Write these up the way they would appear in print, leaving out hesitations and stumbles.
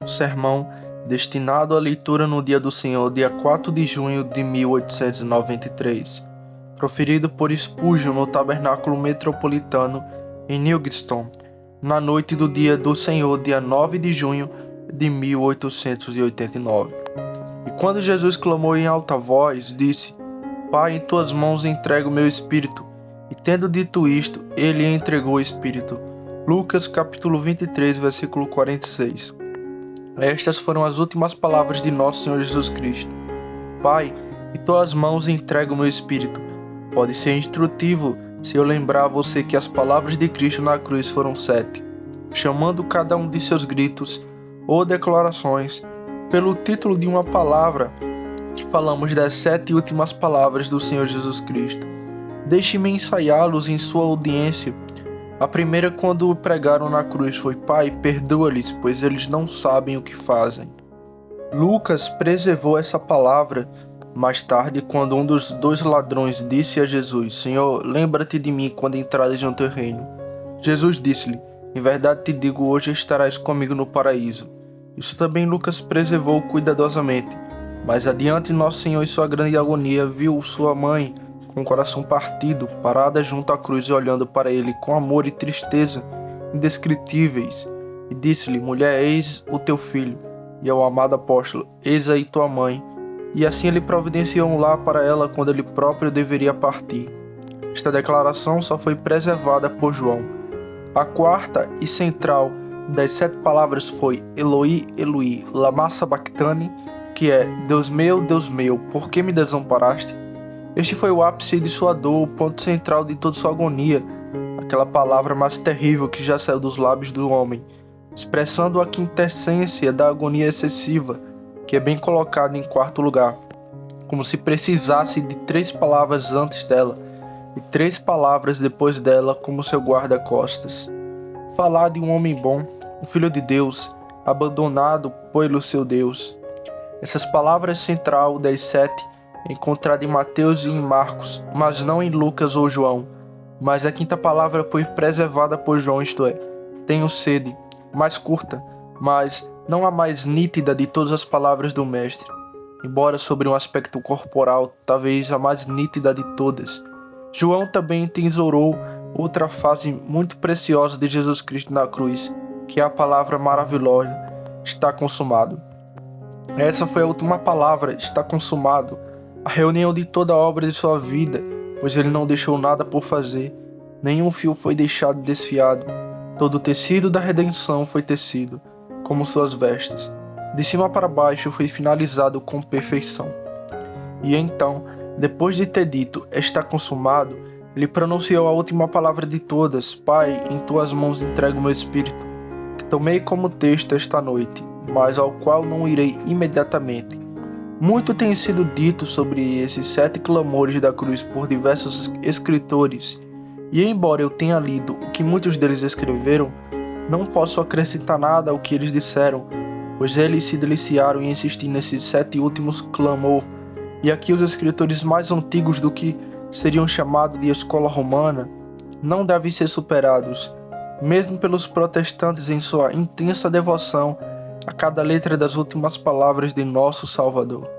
um sermão destinado à leitura no Dia do Senhor, dia 4 de junho de 1893, proferido por Spurgeon no Tabernáculo Metropolitano em Newgate, na noite do Dia do Senhor, dia 9 de junho de 1889. E quando Jesus clamou em alta voz, disse: Pai, em tuas mãos entrego o meu espírito. E tendo dito isto, ele entregou o espírito. Lucas capítulo 23, versículo 46. Estas foram as últimas palavras de nosso Senhor Jesus Cristo. Pai, em tuas mãos entrego o meu espírito. Pode ser instrutivo se eu lembrar a você que as palavras de Cristo na cruz foram 7, chamando cada um de seus gritos ou declarações pelo título de uma palavra que falamos das 7 últimas palavras do Senhor Jesus Cristo. Deixe-me ensaiá-los em sua audiência. A primeira, quando pregaram na cruz, foi: Pai, perdoa-lhes, pois eles não sabem o que fazem. Lucas preservou essa palavra mais tarde, quando um dos 2 ladrões disse a Jesus: Senhor, lembra-te de mim quando entrares no teu reino. Jesus disse-lhe: Em verdade te digo, hoje estarás comigo no paraíso. Isso também Lucas preservou cuidadosamente. Mais adiante, nosso Senhor, em sua grande agonia, viu sua mãe com o coração partido, parada junto à cruz e olhando para ele com amor e tristeza indescritíveis, e disse-lhe: Mulher, eis o teu filho. E ao amado apóstolo: Eis aí tua mãe. E assim ele providenciou um lar para ela quando ele próprio deveria partir. Esta declaração só foi preservada por João. A quarta e central das 7 palavras foi Eloi, Eloi, lama sabachthani, que é: Deus meu, por que me desamparaste? Este foi o ápice de sua dor, o ponto central de toda sua agonia, aquela palavra mais terrível que já saiu dos lábios do homem, expressando a quintessência da agonia excessiva, que é bem colocada em 4º lugar, como se precisasse de 3 palavras antes dela e 3 palavras depois dela como seu guarda-costas. Falar de um homem bom, um filho de Deus, abandonado pelo seu Deus. Essas palavras central das 7 encontrada em Mateus e em Marcos, mas não em Lucas ou João. Mas a 5ª palavra foi preservada por João, isto é: tenho sede, mais curta, mas não a mais nítida de todas as palavras do Mestre, embora sobre um aspecto corporal, talvez a mais nítida de todas. João também tesourou outra fase muito preciosa de Jesus Cristo na cruz, que é a palavra maravilhosa: está consumado. Essa foi a última palavra: está consumado, a reunião de toda a obra de sua vida, pois ele não deixou nada por fazer, nenhum fio foi deixado desfiado, todo o tecido da redenção foi tecido, como suas vestes, de cima para baixo foi finalizado com perfeição. E então, depois de ter dito: está consumado, ele pronunciou a última palavra de todas: Pai, em tuas mãos entrego o meu espírito, que tomei como texto esta noite, mas ao qual não irei imediatamente. Muito tem sido dito sobre esses 7 clamores da cruz por diversos escritores, e embora eu tenha lido o que muitos deles escreveram, não posso acrescentar nada ao que eles disseram, pois eles se deliciaram em insistir nesses 7 últimos clamor, e aqui os escritores mais antigos do que seriam chamados de escola romana não devem ser superados, mesmo pelos protestantes em sua intensa devoção a cada letra das últimas palavras de nosso Salvador.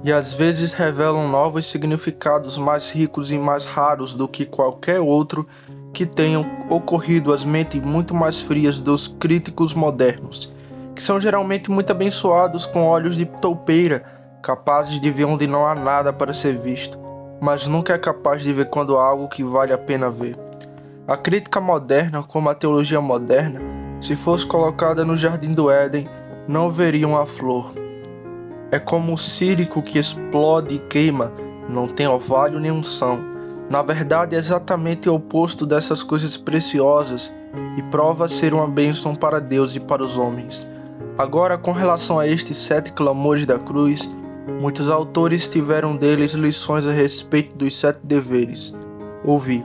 E às vezes revelam novos significados mais ricos e mais raros do que qualquer outro que tenham ocorrido às mentes muito mais frias dos críticos modernos, que são geralmente muito abençoados com olhos de toupeira, capazes de ver onde não há nada para ser visto, mas nunca é capaz de ver quando há algo que vale a pena ver. A crítica moderna, como a teologia moderna, se fosse colocada no jardim do Éden, não veria uma flor. É como o círico que explode e queima, não tem orvalho nem unção. Na verdade, é exatamente o oposto dessas coisas preciosas e prova ser uma bênção para Deus e para os homens. Agora, com relação a estes 7 clamores da cruz, muitos autores tiveram deles lições a respeito dos 7 deveres. Ouvi.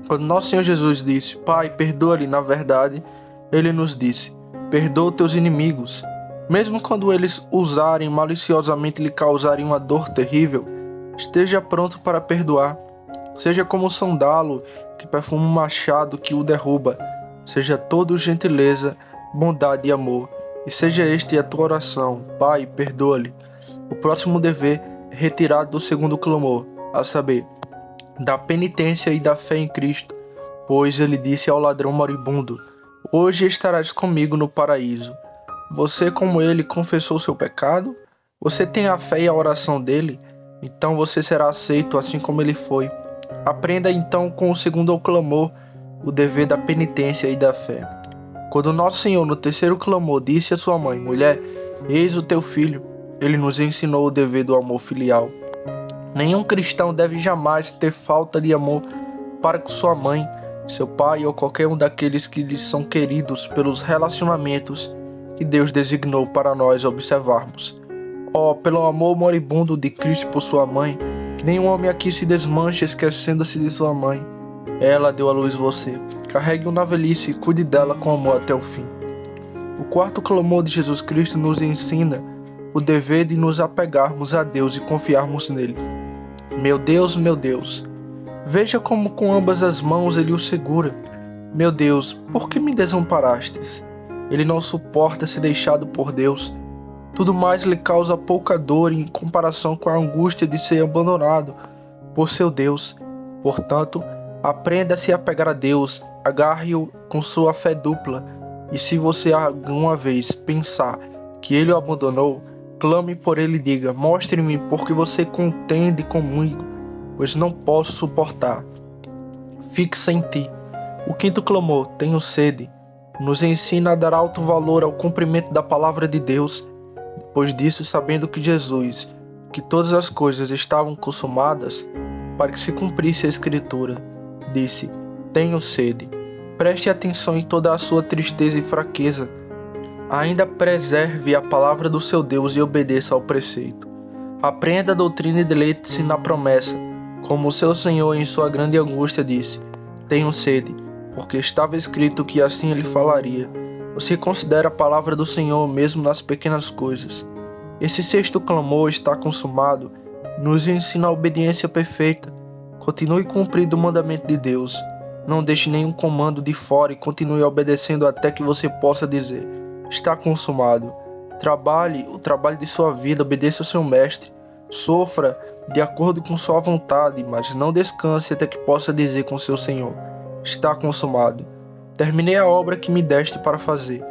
Quando nosso Senhor Jesus disse: Pai, perdoa-lhe, na verdade, ele nos disse: perdoa teus inimigos. Mesmo quando eles usarem maliciosamente lhe causarem uma dor terrível, esteja pronto para perdoar. Seja como o sandalo que perfuma um machado que o derruba. Seja todo gentileza, bondade e amor. e seja este a tua oração: Pai, perdoa-lhe. O próximo dever é retirado do segundo clamor, a saber, da penitência e da fé em Cristo, pois ele disse ao ladrão moribundo: Hoje estarás comigo no paraíso. Você, como ele, confessou seu pecado? Você tem a fé e a oração dele? Então você será aceito assim como ele foi. Aprenda então com o segundo clamor o dever da penitência e da fé. Quando nosso Senhor no terceiro clamor disse à sua mãe: Mulher, eis o teu filho, ele nos ensinou o dever do amor filial. Nenhum cristão deve jamais ter falta de amor para com sua mãe, seu pai ou qualquer um daqueles que lhes são queridos pelos relacionamentos que Deus designou para nós observarmos. Pelo amor moribundo de Cristo por sua mãe, que nenhum homem aqui se desmanche esquecendo-se de sua mãe. Ela deu à luz você. Carregue-o na velhice e cuide dela com amor até o fim. O quarto clamor de Jesus Cristo nos ensina o dever de nos apegarmos a Deus e confiarmos nele. Meu Deus, veja como com ambas as mãos ele o segura. Meu Deus, por que me desamparastes? Ele não suporta ser deixado por Deus. Tudo mais lhe causa pouca dor em comparação com a angústia de ser abandonado por seu Deus. Portanto, aprenda a se apegar a Deus, agarre-o com sua fé dupla, e se você alguma vez pensar que ele o abandonou, clame por ele e diga: Mostre-me porque você contende comigo, pois não posso suportar. Fixe em ti. O quinto clamor, tenho sede, nos ensina a dar alto valor ao cumprimento da palavra de Deus. Depois disso, sabendo que Jesus, que todas as coisas estavam consumadas, para que se cumprisse a Escritura, disse: Tenho sede. Preste atenção em toda a sua tristeza e fraqueza. Ainda preserve a palavra do seu Deus e obedeça ao preceito. Aprenda a doutrina e deleite-se na promessa, como o seu Senhor em sua grande angústia disse: Tenho sede, porque estava escrito que assim ele falaria. Você considera a palavra do Senhor mesmo nas pequenas coisas. Esse sexto clamor está consumado, nos ensina a obediência perfeita. Continue cumprindo o mandamento de Deus. Não deixe nenhum comando de fora e continue obedecendo até que você possa dizer: Está consumado. Trabalhe o trabalho de sua vida, obedeça ao seu mestre. Sofra de acordo com sua vontade, mas não descanse até que possa dizer com seu Senhor: Está consumado. Terminei a obra que me deste para fazer.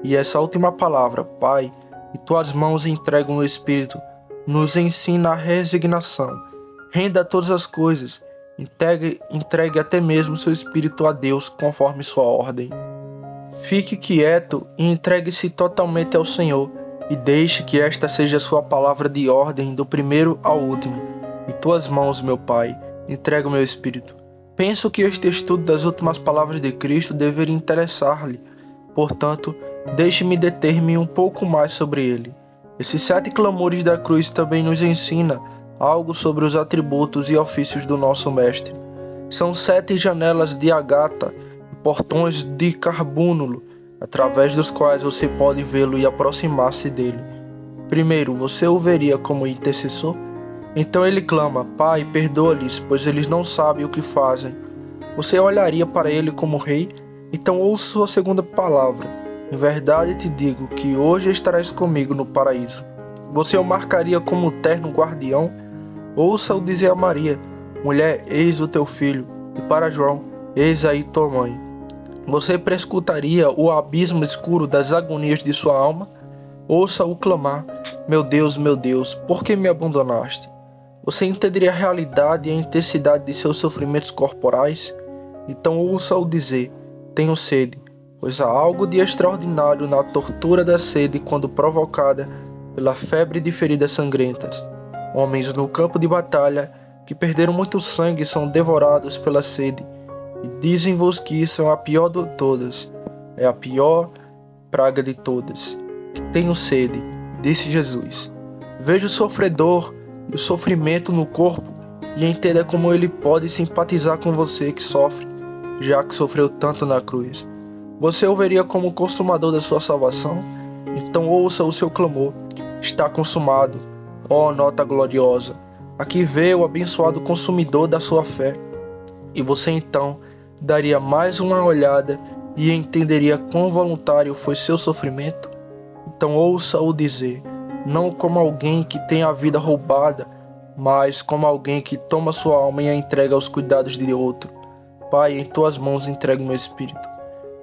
E essa última palavra, Pai, e tuas mãos entregam o Espírito, nos ensina a resignação. Renda todas as coisas, entregue até mesmo seu espírito a Deus conforme sua ordem. Fique quieto e entregue-se totalmente ao Senhor, e deixe que esta seja a sua palavra de ordem do primeiro ao último. Em tuas mãos, meu Pai, entrego o meu espírito. Penso que este estudo das últimas palavras de Cristo deveria interessar-lhe. Portanto, deixe-me deter-me um pouco mais sobre ele. Esses 7 clamores da cruz também nos ensina algo sobre os atributos e ofícios do nosso Mestre. São 7 janelas de ágata e portões de carbúnculo, através dos quais você pode vê-lo e aproximar-se dele. Primeiro, você o veria como intercessor. Então ele clama: Pai, perdoa-lhes, pois eles não sabem o que fazem. Você olharia para ele como rei? Então ouça sua segunda palavra: Em verdade te digo que hoje estarás comigo no paraíso. Você o marcaria como terno guardião? Ouça-o dizer a Maria: Mulher, eis o teu filho. E para João: Eis aí tua mãe. Você prescrutaria o abismo escuro das agonias de sua alma? Ouça-o clamar: Meu Deus, por que me abandonaste? Você entenderia a realidade e a intensidade de seus sofrimentos corporais? Então ouça-o dizer: Tenho sede, pois há algo de extraordinário na tortura da sede quando provocada pela febre de feridas sangrentas. Homens no campo de batalha que perderam muito sangue são devorados pela sede, e dizem-vos que isso é a pior de todas, é a pior praga de todas. Que tenho sede, disse Jesus. Veja o sofredor e o sofrimento no corpo e entenda como ele pode simpatizar com você que sofre, já que sofreu tanto na cruz. Você o veria como o consumador da sua salvação? Então ouça o seu clamor: Está consumado. Ó nota gloriosa! Aqui vê o abençoado consumidor da sua fé. E você então daria mais uma olhada e entenderia quão voluntário foi seu sofrimento? Então ouça-o dizer, não como alguém que tem a vida roubada, mas como alguém que toma sua alma e a entrega aos cuidados de outro. Pai, em tuas mãos entrego meu espírito.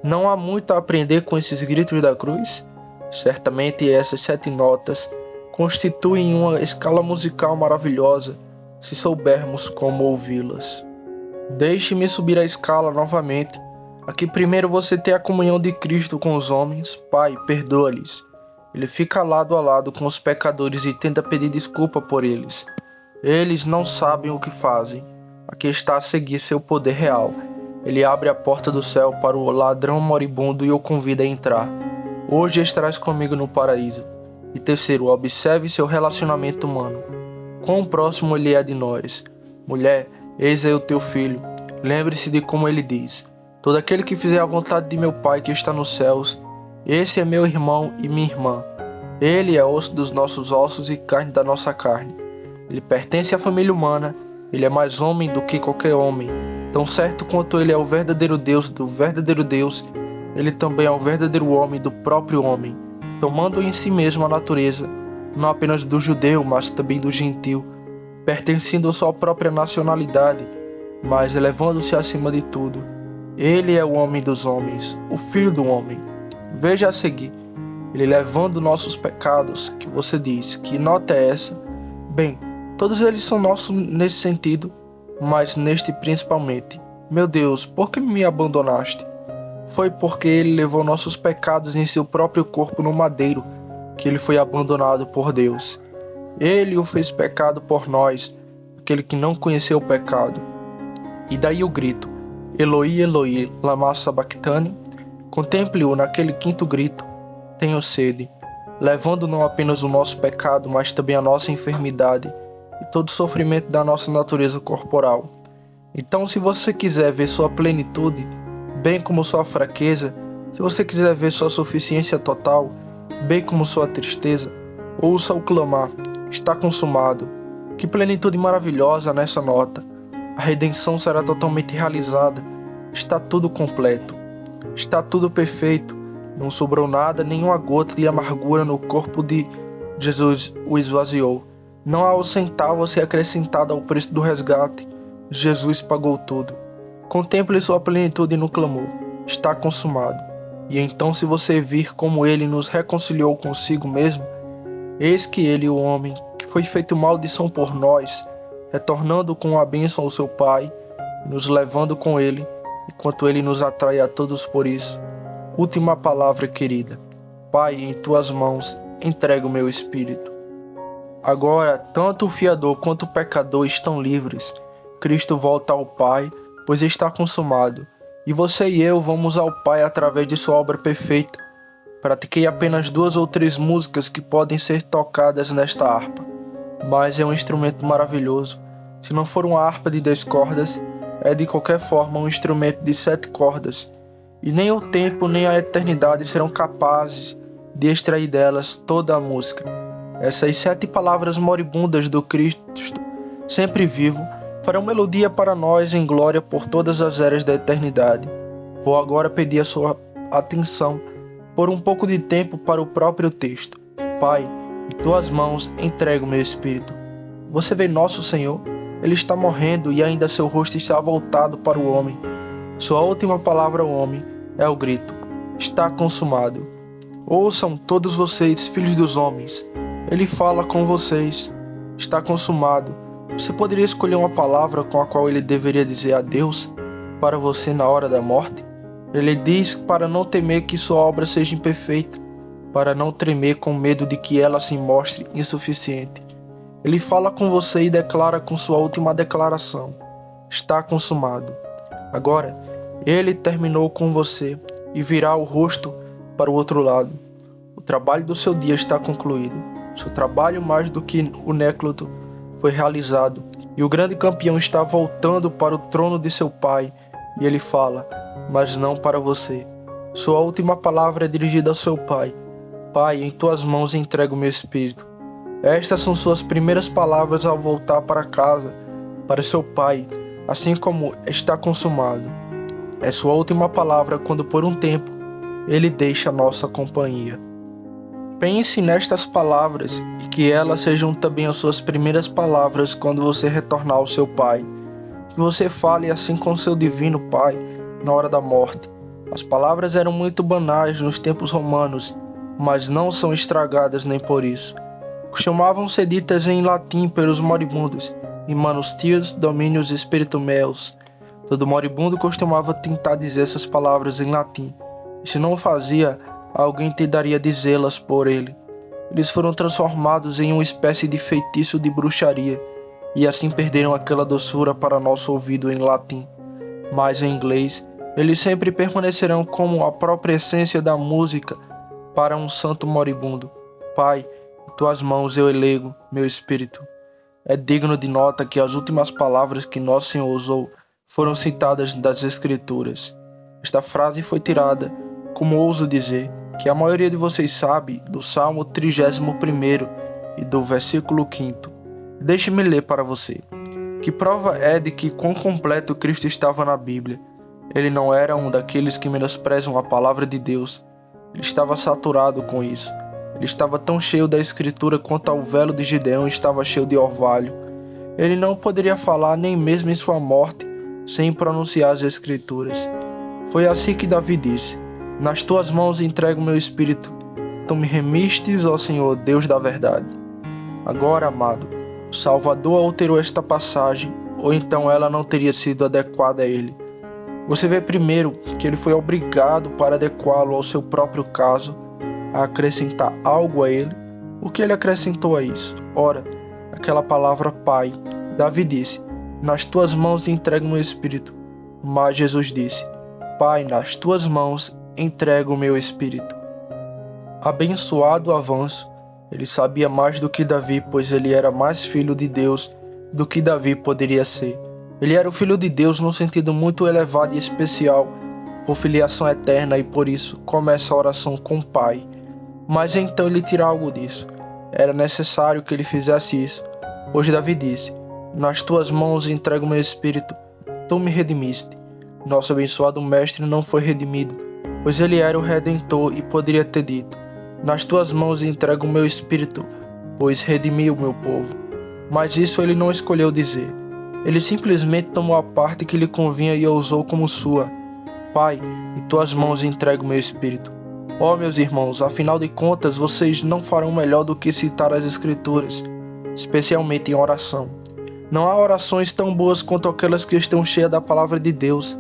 Não há muito a aprender com esses gritos da cruz? Certamente essas 7 notas constituem uma escala musical maravilhosa, se soubermos como ouvi-las. Deixe-me subir a escala novamente. Aqui primeiro você tem a comunhão de Cristo com os homens. Pai, perdoa-lhes. Ele fica lado a lado com os pecadores e tenta pedir desculpa por eles. Eles não sabem o que fazem. Aqui está a seguir seu poder real. Ele abre a porta do céu para o ladrão moribundo e o convida a entrar. Hoje estarás comigo no paraíso. E terceiro, observe seu relacionamento humano. Quão próximo ele é de nós. Mulher, eis aí o teu filho. Lembre-se de como ele diz. Todo aquele que fizer a vontade de meu Pai que está nos céus, esse é meu irmão e minha irmã. Ele é osso dos nossos ossos e carne da nossa carne. Ele pertence à família humana. Ele é mais homem do que qualquer homem. Tão certo quanto ele é o verdadeiro Deus do verdadeiro Deus, ele também é o verdadeiro homem do próprio homem, tomando em si mesmo a natureza, não apenas do judeu, mas também do gentil, pertencendo à sua própria nacionalidade, mas elevando-se acima de tudo. Ele é o homem dos homens, o filho do homem. Veja a seguir, ele levando nossos pecados, que você diz, que nota é essa? Bem, todos eles são nossos nesse sentido, mas neste principalmente. Meu Deus, por que me abandonaste? Foi porque ele levou nossos pecados em seu próprio corpo no madeiro, que ele foi abandonado por Deus. Ele o fez pecado por nós, aquele que não conheceu o pecado. E daí o grito, Eloi, Eloi, lama sabachthani. Contemple-o naquele 5º grito, tenho sede, levando não apenas o nosso pecado, mas também a nossa enfermidade e todo o sofrimento da nossa natureza corporal. Então, se você quiser ver sua plenitude, bem como sua fraqueza, se você quiser ver sua suficiência total, bem como sua tristeza, ouça-o clamar, está consumado. Que plenitude maravilhosa nessa nota! A redenção será totalmente realizada, está tudo completo, está tudo perfeito, não sobrou nada, nenhuma gota de amargura no corpo de Jesus o esvaziou. Não há um centavo a ser acrescentado ao preço do resgate. Jesus pagou tudo. Contemple sua plenitude no clamor. Está consumado. E então, se você vir como ele nos reconciliou consigo mesmo, eis que ele, o homem, que foi feito maldição por nós, retornando com a bênção ao seu Pai, nos levando com ele, enquanto ele nos atrai a todos por isso. Última palavra, querida. Pai, em tuas mãos entrego o meu espírito. Agora, tanto o fiador quanto o pecador estão livres. Cristo volta ao Pai, pois está consumado. E você e eu vamos ao Pai através de sua obra perfeita. Pratiquei apenas 2 ou 3 músicas que podem ser tocadas nesta harpa, mas é um instrumento maravilhoso. Se não for uma harpa de 10 cordas, é de qualquer forma um instrumento de 7 cordas. E nem o tempo nem a eternidade serão capazes de extrair delas toda a música. Essas 7 palavras moribundas do Cristo, sempre vivo, farão melodia para nós em glória por todas as eras da eternidade. Vou agora pedir a sua atenção por um pouco de tempo para o próprio texto. Pai, em tuas mãos entrego meu espírito. Você vê nosso Senhor? Ele está morrendo e ainda seu rosto está voltado para o homem. Sua última palavra ao homem é o grito: está consumado. Ouçam todos vocês, filhos dos homens. Ele fala com vocês. Está consumado. Você poderia escolher uma palavra com a qual ele deveria dizer adeus para você na hora da morte? Ele diz para não temer que sua obra seja imperfeita, para não tremer com medo de que ela se mostre insuficiente. Ele fala com você e declara com sua última declaração: está consumado. Agora, ele terminou com você e virá o rosto para o outro lado. O trabalho do seu dia está concluído. Seu trabalho, mais do que o néclodo, foi realizado, e o grande campeão está voltando para o trono de seu Pai, e ele fala, mas não para você. Sua última palavra é dirigida ao seu Pai. Pai, em tuas mãos entrego meu espírito. Estas são suas primeiras palavras ao voltar para casa, para seu Pai, assim como está consumado. É sua última palavra quando por um tempo ele deixa a nossa companhia. Pense nestas palavras e que elas sejam também as suas primeiras palavras quando você retornar ao seu Pai. Que você fale assim com seu divino Pai na hora da morte. As palavras eram muito banais nos tempos romanos, mas não são estragadas nem por isso. Costumavam ser ditas em latim pelos moribundos, in manus tius dominius spiritum meus. Todo moribundo costumava tentar dizer essas palavras em latim, e se não o fazia, alguém tentaria dizê-las por ele. Eles foram transformados em uma espécie de feitiço de bruxaria, e assim perderam aquela doçura para nosso ouvido em latim. Mas em inglês, eles sempre permanecerão como a própria essência da música para um santo moribundo. Pai, em tuas mãos eu elego meu espírito. É digno de nota que as últimas palavras que Nosso Senhor usou foram citadas das Escrituras. Esta frase foi tirada, como ouso dizer, que a maioria de vocês sabe, do Salmo 31º e do versículo 5º. Deixe-me ler para você. Que prova é de que quão completo Cristo estava na Bíblia. Ele não era um daqueles que menosprezam a palavra de Deus. Ele estava saturado com isso. Ele estava tão cheio da Escritura quanto ao velo de Gideão estava cheio de orvalho. Ele não poderia falar nem mesmo em sua morte sem pronunciar as Escrituras. Foi assim que Davi disse: nas tuas mãos entrego meu espírito. Tu me remistes, ó Senhor, Deus da verdade. Agora, amado, o Salvador alterou esta passagem, ou então ela não teria sido adequada a ele. Você vê primeiro que ele foi obrigado para adequá-lo ao seu próprio caso, a acrescentar algo a ele. O que ele acrescentou a isso? Ora, aquela palavra Pai. Davi disse: nas tuas mãos entrego meu espírito. Mas Jesus disse: Pai, nas tuas mãos entrego o meu espírito. Abençoado o avanço. Ele sabia mais do que Davi, pois ele era mais filho de Deus do que Davi poderia ser. Ele era o filho de Deus num sentido muito elevado e especial, por filiação eterna, e por isso começa a oração com o Pai. Mas então ele tira algo disso. Era necessário que ele fizesse isso, pois Davi disse: nas tuas mãos entrego meu espírito, tu me redimiste. Nosso abençoado mestre não foi redimido, pois ele era o Redentor e poderia ter dito: nas tuas mãos entrego o meu espírito, pois redimi o meu povo. Mas isso ele não escolheu dizer. Ele simplesmente tomou a parte que lhe convinha e a usou como sua. Pai, em tuas mãos entrego o meu espírito. Ó, meus irmãos, afinal de contas, vocês não farão melhor do que citar as Escrituras, especialmente em oração. Não há orações tão boas quanto aquelas que estão cheias da palavra de Deus.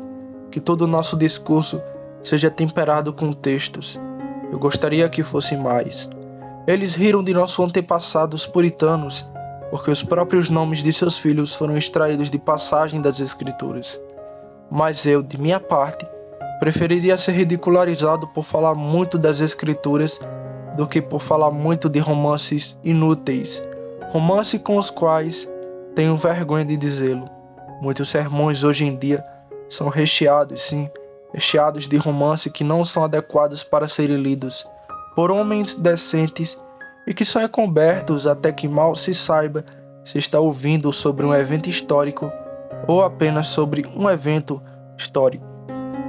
Que todo o nosso discurso seja temperado com textos. Eu gostaria que fosse mais. Eles riram de nossos antepassados puritanos, porque os próprios nomes de seus filhos foram extraídos de passagem das Escrituras. Mas eu, de minha parte, preferiria ser ridicularizado por falar muito das Escrituras do que por falar muito de romances inúteis, romances com os quais tenho vergonha de dizê-lo. Muitos sermões hoje em dia são recheados, sim, recheados de romances que não são adequados para serem lidos por homens decentes e que são encobertos até que mal se saiba se está ouvindo sobre um evento histórico ou apenas sobre um evento histórico.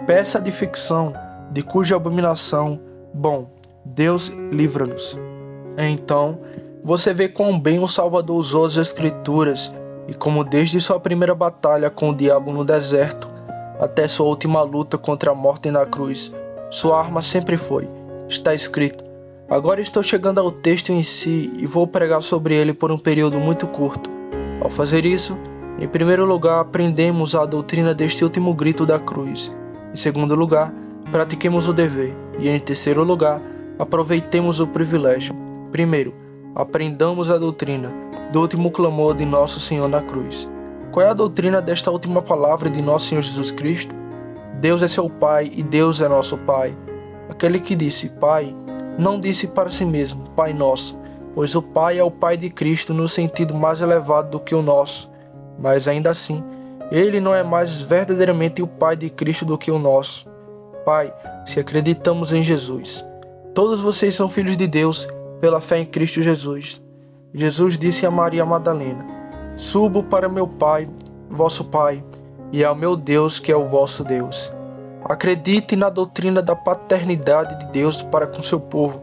Peça de ficção, de cuja abominação, bom, Deus livra-nos. Então, você vê quão bem o Salvador usou as Escrituras e como desde sua primeira batalha com o diabo no deserto até sua última luta contra a morte na cruz, sua arma sempre foi: está escrito. Agora estou chegando ao texto em si e vou pregar sobre ele por um período muito curto. Ao fazer isso, em primeiro lugar, aprendemos a doutrina deste último grito da cruz. Em segundo lugar, pratiquemos o dever. E em terceiro lugar, aproveitemos o privilégio. Primeiro, aprendamos a doutrina do último clamor de Nosso Senhor na cruz. Qual é a doutrina desta última palavra de Nosso Senhor Jesus Cristo? Deus é seu Pai e Deus é nosso Pai. Aquele que disse Pai, não disse para si mesmo, Pai nosso, pois o Pai é o Pai de Cristo no sentido mais elevado do que o nosso. Mas ainda assim, Ele não é mais verdadeiramente o Pai de Cristo do que o nosso. Pai, se acreditamos em Jesus, todos vocês são filhos de Deus pela fé em Cristo Jesus. Jesus disse a Maria Madalena: subo para meu Pai, vosso Pai, e ao meu Deus que é o vosso Deus. Acredite na doutrina da paternidade de Deus para com seu povo.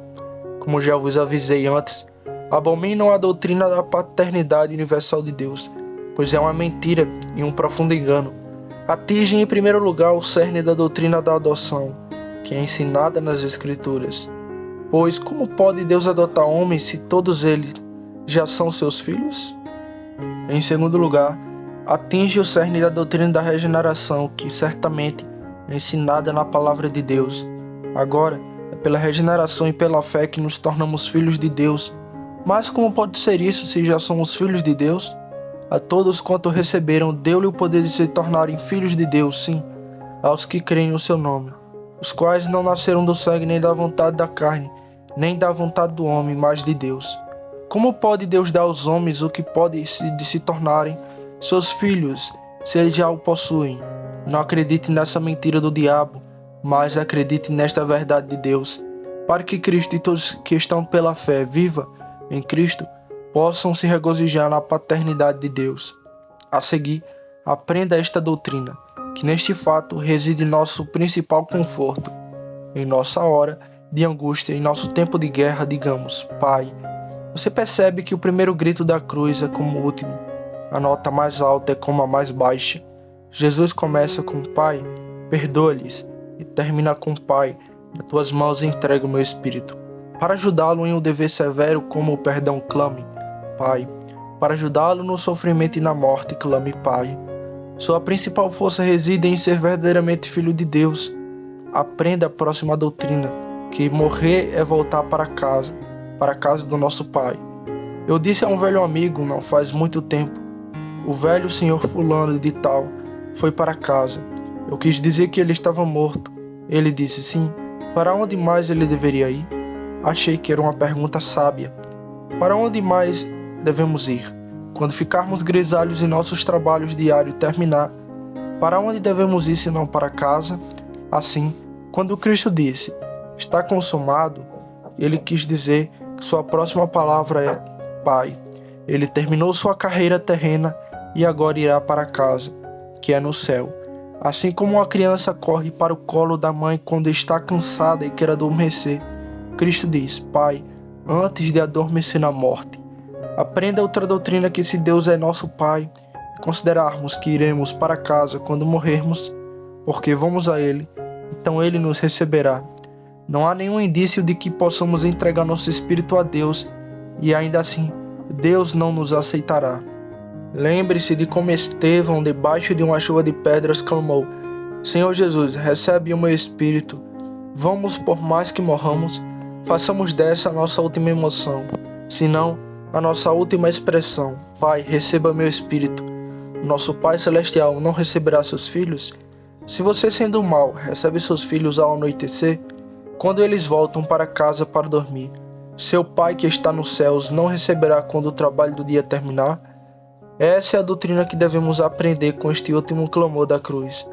Como já vos avisei antes, abominam a doutrina da paternidade universal de Deus, pois é uma mentira e um profundo engano. Atingem em primeiro lugar o cerne da doutrina da adoção, que é ensinada nas Escrituras. Pois como pode Deus adotar homens se todos eles já são seus filhos? Em segundo lugar, atinge o cerne da doutrina da regeneração, que certamente é ensinada na palavra de Deus. Agora, é pela regeneração e pela fé que nos tornamos filhos de Deus. Mas como pode ser isso se já somos filhos de Deus? A todos quanto receberam, deu-lhe o poder de se tornarem filhos de Deus, sim, aos que creem no seu nome, os quais não nasceram do sangue nem da vontade da carne, nem da vontade do homem, mas de Deus. Como pode Deus dar aos homens o que pode de se tornarem seus filhos, se eles já o possuem? Não acredite nessa mentira do diabo, mas acredite nesta verdade de Deus, para que Cristo e todos que estão pela fé viva em Cristo possam se regozijar na paternidade de Deus. A seguir, aprenda esta doutrina, que neste fato reside nosso principal conforto. Em nossa hora de angústia, em nosso tempo de guerra, digamos: Pai. Você percebe que o primeiro grito da cruz é como o último. A nota mais alta é como a mais baixa. Jesus começa com: Pai, perdoa-lhes, e termina com: Pai, nas tuas mãos entrego o meu espírito. Para ajudá-lo em um dever severo como o perdão, clame: Pai. Para ajudá-lo no sofrimento e na morte, clame: Pai. Sua principal força reside em ser verdadeiramente filho de Deus. Aprenda a próxima doutrina, que morrer é voltar para a casa do nosso Pai. Eu disse a um velho amigo não faz muito tempo: o velho senhor fulano de tal foi para casa. Eu quis dizer que ele estava morto. Ele disse: sim. Para onde mais ele deveria ir? Achei que era uma pergunta sábia. Para onde mais devemos ir? Quando ficarmos grisalhos e nossos trabalhos diários terminar, para onde devemos ir senão para casa? Assim, quando Cristo disse: está consumado, ele quis dizer que sua próxima palavra é Pai. Ele terminou sua carreira terrena e agora irá para casa, que é no céu. Assim como uma criança corre para o colo da mãe quando está cansada e quer adormecer, Cristo diz: Pai, antes de adormecer na morte. Aprenda outra doutrina, que se Deus é nosso Pai, considerarmos que iremos para casa quando morrermos, porque vamos a Ele, então Ele nos receberá. Não há nenhum indício de que possamos entregar nosso espírito a Deus e ainda assim Deus não nos aceitará. Lembre-se de como Estevão, debaixo de uma chuva de pedras, clamou: Senhor Jesus, recebe o meu espírito. Vamos, por mais que morramos, façamos dessa a nossa última emoção, senão a nossa última expressão: Pai, receba meu espírito. Nosso Pai Celestial não receberá seus filhos? Se você, sendo mal, recebe seus filhos ao anoitecer, quando eles voltam para casa para dormir, seu Pai que está nos céus não receberá quando o trabalho do dia terminar? Essa é a doutrina que devemos aprender com este último clamor da cruz: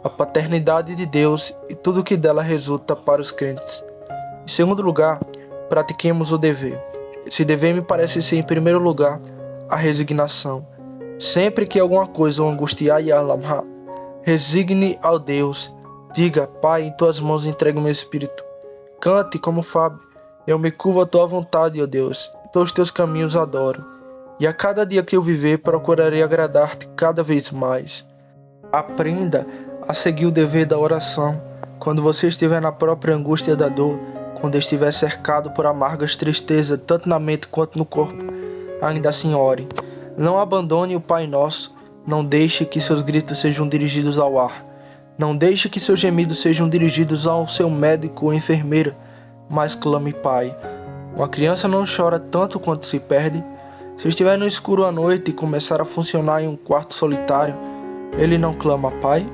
a paternidade de Deus e tudo o que dela resulta para os crentes. Em segundo lugar, pratiquemos o dever. Esse dever me parece ser, em primeiro lugar, a resignação. Sempre que alguma coisa o angustiar e alarmar, resigne ao Deus. Diga: Pai, em tuas mãos entrego meu espírito. Cante como Fábio: eu me curvo à tua vontade, ó Deus, e todos os teus caminhos adoro. E a cada dia que eu viver, procurarei agradar-te cada vez mais. Aprenda a seguir o dever da oração. Quando você estiver na própria angústia da dor, quando estiver cercado por amargas tristezas, tanto na mente quanto no corpo, ainda assim ore. Não abandone o Pai Nosso. Não deixe que seus gritos sejam dirigidos ao ar. Não deixe que seus gemidos sejam dirigidos ao seu médico ou enfermeira, mas clame: Pai. Uma criança não chora tanto quanto se perde. Se estiver no escuro à noite e começar a funcionar em um quarto solitário, ele não clama: Pai?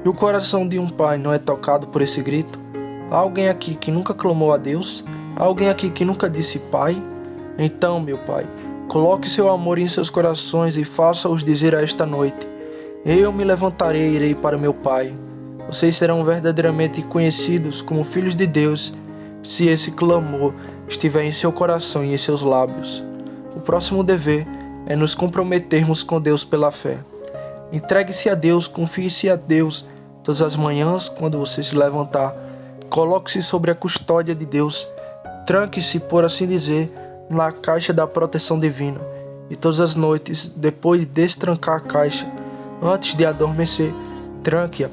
E o coração de um pai não é tocado por esse grito? Há alguém aqui que nunca clamou a Deus? Há alguém aqui que nunca disse Pai? Então, meu Pai, coloque seu amor em seus corações e faça-os dizer a esta noite: eu me levantarei e irei para meu Pai. Vocês serão verdadeiramente conhecidos como filhos de Deus, se esse clamor estiver em seu coração e em seus lábios. O próximo dever é nos comprometermos com Deus pela fé. Entregue-se a Deus, confie-se a Deus todas as manhãs quando você se levantar. Coloque-se sobre a custódia de Deus. tranque-se, por assim dizer, na caixa da proteção divina. E todas as noites, depois de destrancar a caixa, antes de adormecer, tranque-a.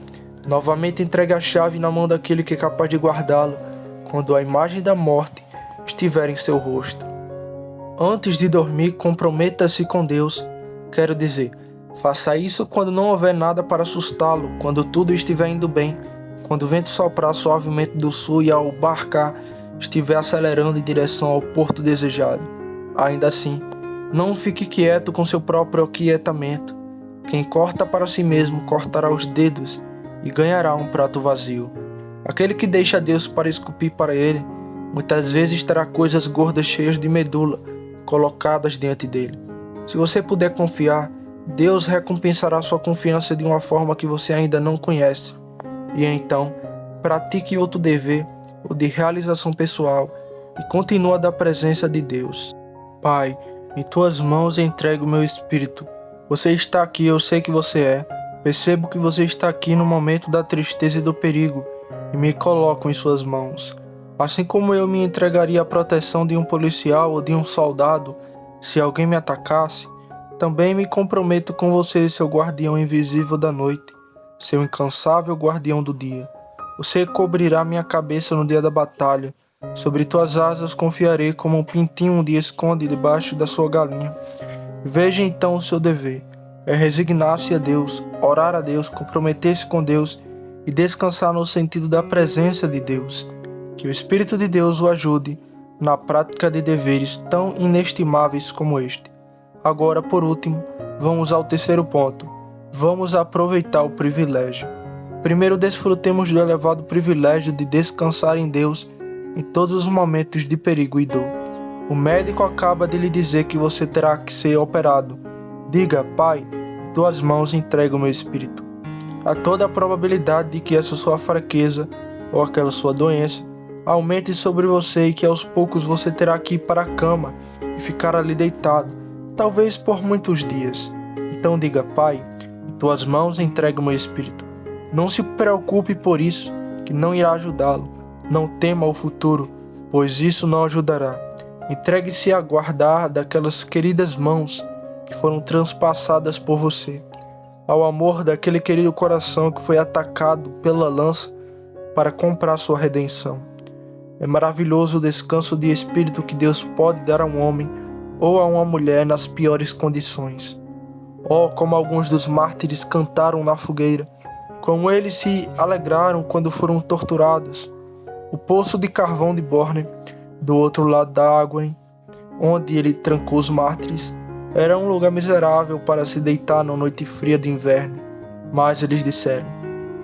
Novamente entregue a chave na mão daquele que é capaz de guardá-la, quando a imagem da morte estiver em seu rosto. Antes de dormir, comprometa-se com Deus. Quero dizer, faça isso quando não houver nada para assustá-lo, quando tudo estiver indo bem, quando o vento soprar suavemente do sul e ao barcar estiver acelerando em direção ao porto desejado. Ainda assim, não fique quieto com seu próprio aquietamento. Quem corta para si mesmo cortará os dedos e ganhará um prato vazio. Aquele que deixa Deus para esculpir para ele, muitas vezes terá coisas gordas cheias de medula colocadas diante dele. Se você puder confiar, Deus recompensará sua confiança de uma forma que você ainda não conhece. E então, pratique outro dever, o de realização pessoal, e continua da presença de Deus. Pai, em tuas mãos entrego o meu espírito. Você está aqui, eu sei que você é. Percebo que você está aqui no momento da tristeza e do perigo, e me coloco em suas mãos. Assim como eu me entregaria à proteção de um policial ou de um soldado, se alguém me atacasse, também me comprometo com você, seu guardião invisível da noite, seu incansável guardião do dia. Você cobrirá minha cabeça no dia da batalha. Sobre tuas asas confiarei como um pintinho um dia esconde debaixo da sua galinha. Veja então o seu dever. É resignar-se a Deus, orar a Deus, comprometer-se com Deus e descansar no sentido da presença de Deus. Que o Espírito de Deus o ajude na prática de deveres tão inestimáveis como este. Agora, por último, vamos ao terceiro ponto. Vamos aproveitar o privilégio. Primeiro, desfrutemos do elevado privilégio de descansar em Deus em todos os momentos de perigo e dor. O médico acaba de lhe dizer que você terá que ser operado. Diga, Pai, em tuas mãos entrego o meu espírito. Há toda a probabilidade de que essa sua fraqueza ou aquela sua doença aumente sobre você e que aos poucos você terá que ir para a cama e ficar ali deitado, talvez por muitos dias. Então diga, Pai, em tuas mãos entrego o meu espírito. Não se preocupe por isso, que não irá ajudá-lo. Não tema o futuro, pois isso não ajudará. Entregue-se a guardar daquelas queridas mãos que foram transpassadas por você, ao amor daquele querido coração que foi atacado pela lança para comprar sua redenção. É maravilhoso o descanso de espírito que Deus pode dar a um homem ou a uma mulher nas piores condições. Oh, como alguns dos mártires cantaram na fogueira, como eles se alegraram quando foram torturados. O poço de carvão de Borne, do outro lado da água, onde ele trancou os mártires, era um lugar miserável para se deitar na noite fria de inverno. Mas eles disseram,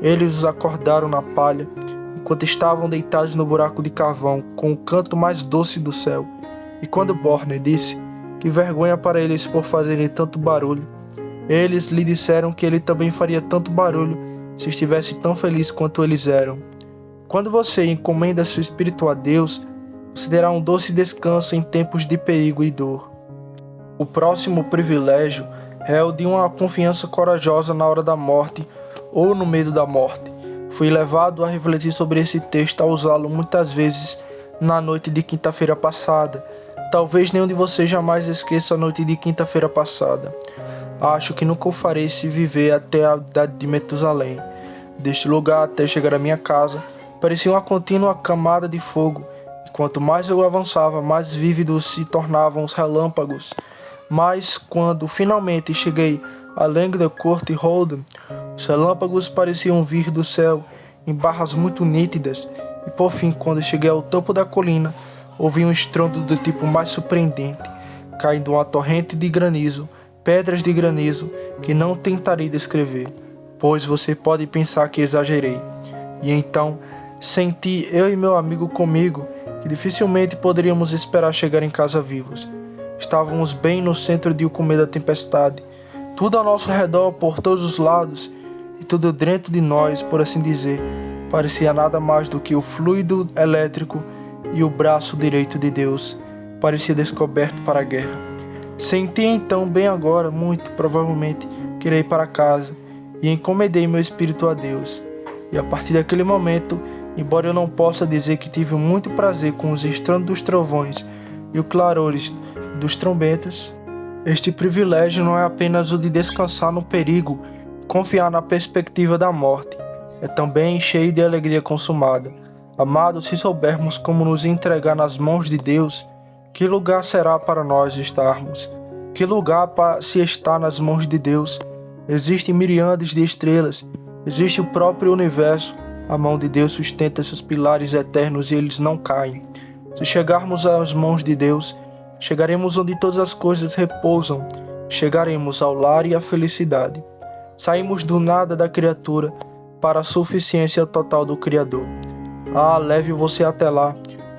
eles os acordaram na palha, enquanto estavam deitados no buraco de carvão, com o canto mais doce do céu. E quando Borne disse que vergonha para eles por fazerem tanto barulho, eles lhe disseram que ele também faria tanto barulho se estivesse tão feliz quanto eles eram. Quando você encomenda seu espírito a Deus, você terá um doce descanso em tempos de perigo e dor. O próximo privilégio é o de uma confiança corajosa na hora da morte ou no medo da morte. Fui levado a refletir sobre esse texto ao usá-lo muitas vezes na noite de quinta-feira passada. Talvez nenhum de vocês jamais esqueça a noite de quinta-feira passada. Acho que nunca o farei se viver até a idade de Metusalém. Deste lugar até chegar à minha casa, parecia uma contínua camada de fogo, e quanto mais eu avançava, mais vívidos se tornavam os relâmpagos. Mas quando finalmente cheguei a Languedoc e Holden, os relâmpagos pareciam vir do céu em barras muito nítidas, e por fim, quando cheguei ao topo da colina, ouvi um estrondo do tipo mais surpreendente, caindo uma torrente de granizo, pedras de granizo, que não tentarei descrever, pois você pode pensar que exagerei. E então, senti eu e meu amigo comigo que dificilmente poderíamos esperar chegar em casa vivos. Estávamos bem no centro de o comer da tempestade, tudo ao nosso redor por todos os lados, e tudo dentro de nós, por assim dizer, parecia nada mais do que o fluido elétrico, e o braço direito de Deus parecia descoberto para a guerra. Senti então bem agora, muito provavelmente, que irei para casa, e encomendei meu espírito a Deus. E a partir daquele momento, embora eu não possa dizer que tive muito prazer com os estrandos dos trovões e os clarores dos trombetas, este privilégio não é apenas o de descansar no perigo e confiar na perspectiva da morte, é também cheio de alegria consumada. Amados, se soubermos como nos entregar nas mãos de Deus, que lugar será para nós estarmos? Que lugar para se estar nas mãos de Deus? Existem miríades de estrelas, existe o próprio universo. A mão de Deus sustenta seus pilares eternos e eles não caem. Se chegarmos às mãos de Deus, chegaremos onde todas as coisas repousam, chegaremos ao lar e à felicidade. Saímos do nada da criatura para a suficiência total do Criador. Leve você até lá.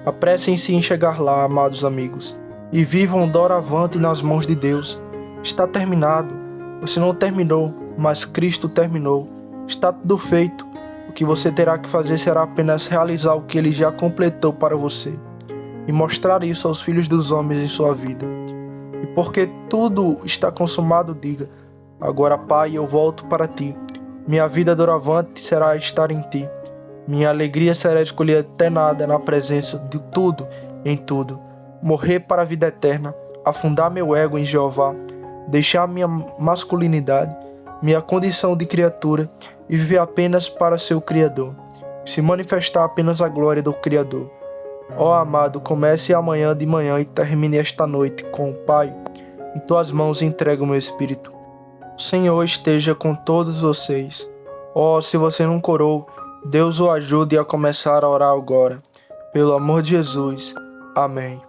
Apressem-se em chegar lá, amados amigos, e vivam doravante nas mãos de Deus. Está terminado. Você não terminou, mas Cristo terminou. Está tudo feito. O que você terá que fazer será apenas realizar o que Ele já completou para você e mostrar isso aos filhos dos homens em sua vida. E porque tudo está consumado, diga: agora, Pai, eu volto para Ti. Minha vida doravante será estar em Ti. Minha alegria será escolher até nada na presença de tudo, em tudo. Morrer para a vida eterna, afundar meu ego em Jeová, deixar minha masculinidade, minha condição de criatura e viver apenas para seu Criador. Se manifestar apenas a glória do Criador. Amado, comece amanhã de manhã e termine esta noite com o Pai. Em Tuas mãos entrego o meu espírito. O Senhor esteja com todos vocês. Se você não orou, Deus o ajude a começar a orar agora. Pelo amor de Jesus. Amém.